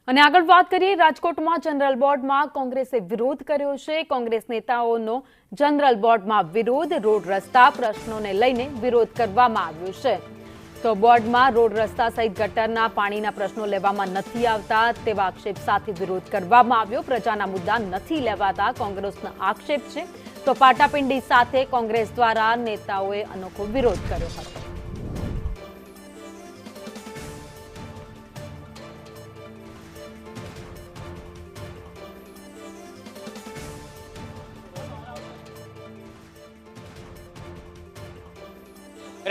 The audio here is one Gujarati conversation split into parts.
અને આગળ વાત કરીએ, રાજકોટમાં જનરલ બોર્ડમાં કોંગ્રેસે વિરોધ કર્યો છે। કોંગ્રેસ નેતાઓનો જનરલ બોર્ડમાં વિરોધ, રોડ રસ્તા પ્રશ્નોને લઈને વિરોધ કરવામાં આવ્યો છે। તો બોર્ડમાં રોડ રસ્તા સહિત ગટરના પાણીના પ્રશ્નો લેવામાં નથી આવતા તેવા આક્ષેપ સાથે વિરોધ કરવામાં આવ્યો। પ્રજાના મુદ્દા નથી લેવાતા કોંગ્રેસનો આક્ષેપ છે। તો પાટાપિંડી સાથે કોંગ્રેસ દ્વારા નેતાઓએ અનોખો વિરોધ કર્યો હતો।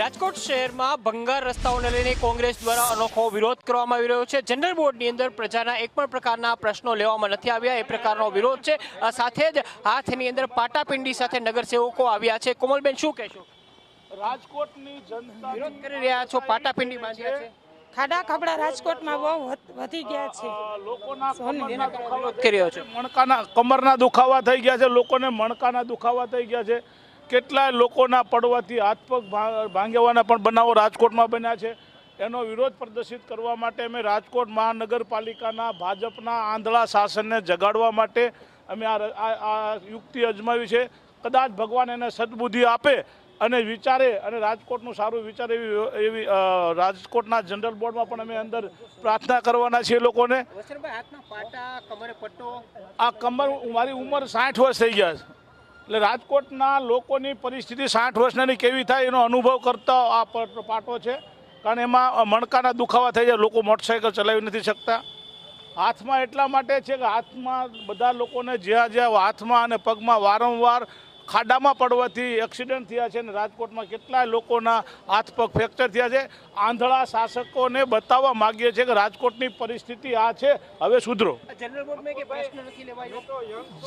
રાજકોટ શહેરમાં ભંગાર રસ્તાઓને લઈને કોંગ્રેસ દ્વારા અનોખો વિરોધ કરવામાં આવી રહ્યો છે। જનરલ બોર્ડની અંદર પ્રજાના એક પણ પ્રકારના પ્રશ્નો લેવામાં નથી આવ્યા એ પ્રકારનો વિરોધ છે। સાથે જ હાથની અંદર પાટાપિંડી સાથે નગરસેવકો આવ્યા છે। કોમલબેન, શું કહેશો? રાજકોટની જનતા વિરોધ કરી રહ્યા છો, પાટાપિંડી બાંધ્યા છે, ખાડા ખબડા રાજકોટમાં બહુ વધી ગયા છે। લોકોના વિરોધ કરી રહ્યો છે। કમરના દુખાવા થઈ ગયા છે, લોકોને મણકાના દુખાવા થઈ ગયા છે। કેટલાય લોકોના પડવાથી હાથ પગ ભાંગવાના પણ બનાવો રાજકોટમાં બન્યા છે। એનો વિરોધ પ્રદર્શિત કરવા માટે અમે રાજકોટ મહાનગરપાલિકાના ભાજપના આંધળા શાસનને જગાડવા માટે અમે આ યુક્તિ અજમાવી છે। કદાચ ભગવાન એને સદબુદ્ધિ આપે અને વિચારે અને રાજકોટનું સારું વિચારે એવી રાજકોટના જનરલ બોર્ડમાં પણ અમે અંદર પ્રાર્થના કરવાના છીએ લોકોને। આ કમર, મારી ઉંમર 60 વર્ષ થઈ ગયા છે, એટલે રાજકોટના લોકોની પરિસ્થિતિ 60 વર્ષની કેવી થાય એનો અનુભવ કરતા આ પાટો છે। કારણ એમાં મણકાના દુખાવા થઈ જાય, લોકો મોટરસાઇકલ ચલાવી નથી શકતા। હાથમાં એટલા માટે છે કે હાથમાં બધા લોકોને જ્યાં હાથમાં અને પગમાં વારંવાર ખાડામાં પડવાથી એક્સિડન્ટ થયા છે અને રાજકોટમાં કેટલાય લોકોના હાથ પગ ફ્રેક્ચર થયા છે। આંધળા શાસકોને બતાવવા માગીએ છીએ કે રાજકોટની પરિસ્થિતિ આ છે, હવે સુધરો।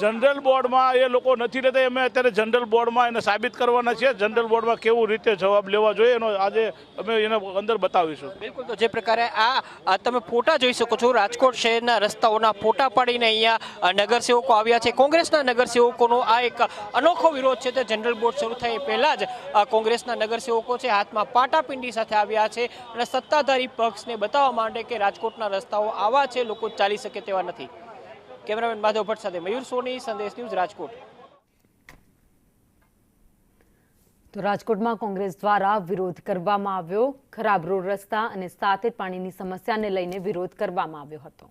જનરલ બોર્ડમાં એ લોકો નથી લેતા, અમે અત્યારે જનરલ બોર્ડમાં એને સાબિત કરવાના છીએ। જનરલ બોર્ડમાં કેવું રીતે જવાબ લેવા જોઈએ એનો આજે અમે એને અંદર બતાવીશું। બિલકુલ, તો જે પ્રકારે આ તમે ફોટા જોઈ શકો છો, રાજકોટ શહેરના રસ્તાઓના ફોટા પાડીને અહીંયા નગરસેવકો આવ્યા છે। કોંગ્રેસના નગરસેવકોનો આ એક અનોખો વિરોધ છે। તે જનરલ બોર્ડ શરૂ થાય પહેલા જ કોંગ્રેસના નગરસેવકો છે હાથમાં પાટાપિંડી સાથે આવ્યા છે અને સત્તાધારી પક્ષને બતાવવા માટે કે રાજકોટના રસ્તાઓ આવા છે, લોકો ચાલી શકે તેવા નથી। કેમેરામેન માધવ ભટ્ટ સાથે મયુર સોની, સંદેશ ન્યૂઝ, રાજકોટ। તો રાજકોટમાં કોંગ્રેસ દ્વારા વિરોધ કરવામાં આવ્યો। ખરાબ રોડ રસ્તા અને સાથે પાણીની સમસ્યાને લઈને વિરોધ કરવામાં આવ્યો હતો।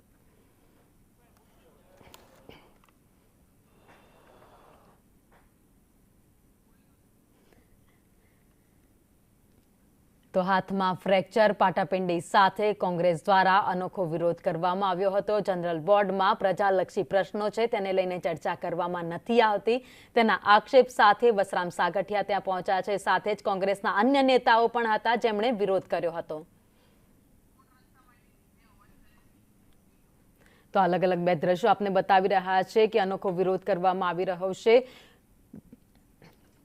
તો હાથમાં ફ્રેક્ચર, પાટાપિંડી સાથે કોંગ્રેસ દ્વારા અનોખો વિરોધ કરવામાં આવ્યો હતો। જનરલ બોર્ડમાં પ્રજાલક્ષી પ્રશ્નો છે તેને લઈને ચર્ચા કરવામાં નથી આવતી તેના આક્ષેપ સાથે વસરામ સાગઠિયા ત્યાં પહોંચ્યા છે। સાથે જ કોંગ્રેસના અન્ય નેતાઓ પણ હતા જેમણે વિરોધ કર્યો હતો। તો અલગ અલગ બે દ્રશ્યો આપને બતાવી રહ્યા છે કે અનોખો વિરોધ કરવામાં આવી રહ્યો છે।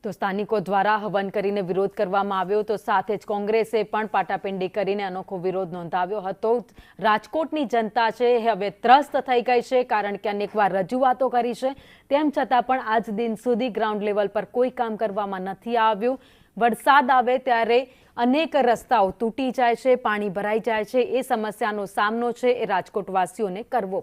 તો સ્થાનિકો દ્વારા હવન કરીને વિરોધ કરવામાં આવ્યો, તો સાથે જ કોંગ્રેસે પણ પાટાપિંડી કરીને અનોખો વિરોધ નોંધાવ્યો હતો। રાજકોટની જનતા છે હવે ત્રસ્ત થઈ ગઈ છે કારણ કે અનેકવાર રજૂઆતો કરી છે, તેમ છતાં પણ આજ દિન સુધી ગ્રાઉન્ડ લેવલ પર કોઈ કામ કરવામાં નથી આવ્યું। વરસાદ આવે ત્યારે અનેક રસ્તાઓ તૂટી જાય છે, પાણી ભરાઈ જાય છે, એ સમસ્યાનો સામનો છે એ રાજકોટવાસીઓને કરવો